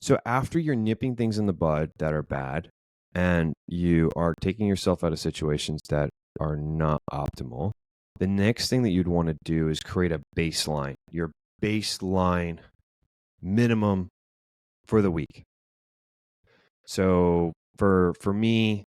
So after you're nipping things in the bud that are bad and you are taking yourself out of situations that are not optimal, the next thing that you'd want to do is create a baseline, your baseline minimum for the week. So for me,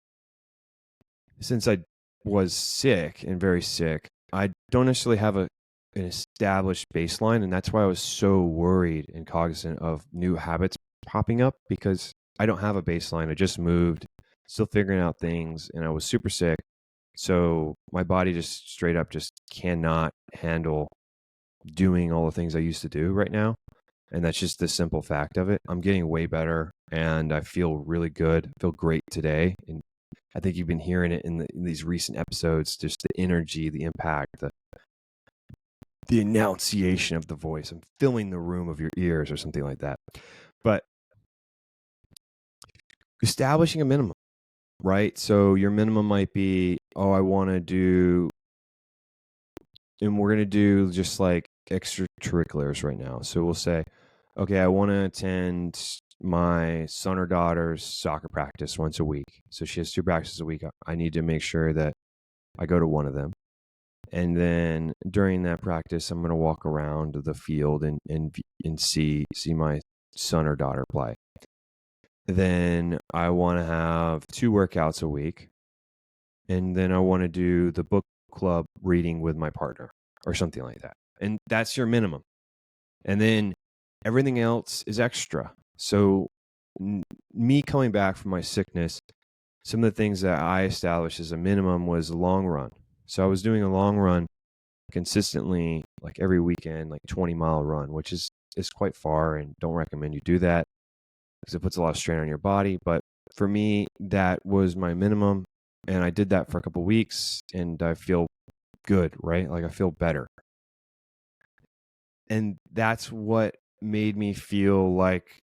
since I was sick and very sick, I don't necessarily have an established baseline. And that's why I was so worried and cognizant of new habits popping up, because I don't have a baseline. I just moved, still figuring out things, and I was super sick. So my body just straight up just cannot handle doing all the things I used to do right now. And that's just the simple fact of it. I'm getting way better and I feel really good. I feel great today. And I think you've been hearing it in these recent episodes, just the energy, the impact, the enunciation of the voice. I'm filling the room of your ears or something like that. But establishing a minimum, right? So your minimum might be, oh, I want to do, and we're going to do just like extracurriculars right now. So we'll say, okay, I want to attend my son or daughter's soccer practice once a week. So she has 2 practices a week. I need to make sure that I go to one of them. And then during that practice, I'm going to walk around the field and see my son or daughter play. Then I want to have 2 workouts a week. And then I want to do the book club reading with my partner or something like that. And that's your minimum. And then everything else is extra. So me coming back from my sickness, some of the things that I established as a minimum was a long run. So I was doing a long run consistently, like every weekend, like 20-mile run, which is quite far, and don't recommend you do that because it puts a lot of strain on your body. But for me, that was my minimum. And I did that for a couple of weeks and I feel good, right? Like I feel better. And that's what made me feel like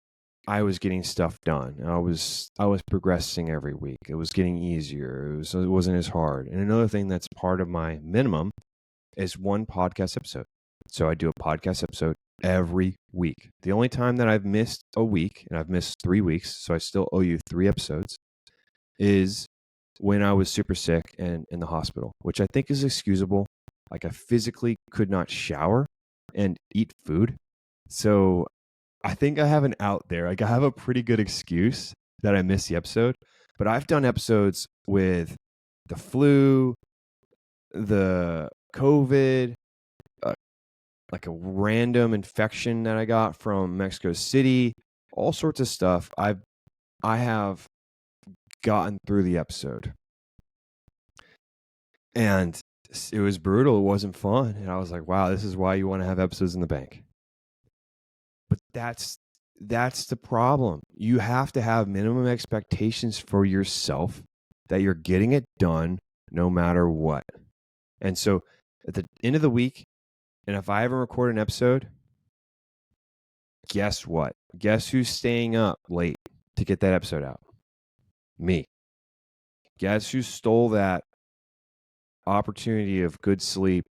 I was getting stuff done. I was progressing every week. It was getting easier. It wasn't as hard. And another thing that's part of my minimum is 1 podcast episode. So I do a podcast episode every week. The only time that I've missed a week, and I've missed 3 weeks, so I still owe you 3 episodes, is when I was super sick and in the hospital, which I think is excusable. Like I physically could not shower and eat food. So I think I have an out there. Like I have a pretty good excuse that I missed the episode, but I've done episodes with the flu, the COVID, like a random infection that I got from Mexico City, all sorts of stuff. I have gotten through the episode. And it was brutal. It wasn't fun. And I was like, wow, this is why you want to have episodes in the bank. But that's the problem. You have to have minimum expectations for yourself that you're getting it done no matter what. And so at the end of the week, and if I ever record an episode, guess what? Guess who's staying up late to get that episode out? Me. Guess who stole that opportunity of good sleep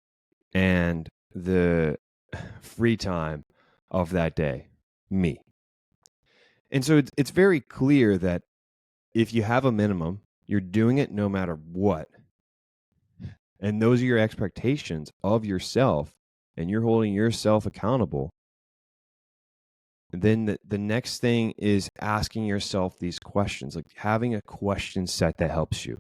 and the free time of that day? Me. And so it's very clear that if you have a minimum, you're doing it no matter what. And those are your expectations of yourself, and you're holding yourself accountable. Then the next thing is asking yourself these questions, like having a question set that helps you.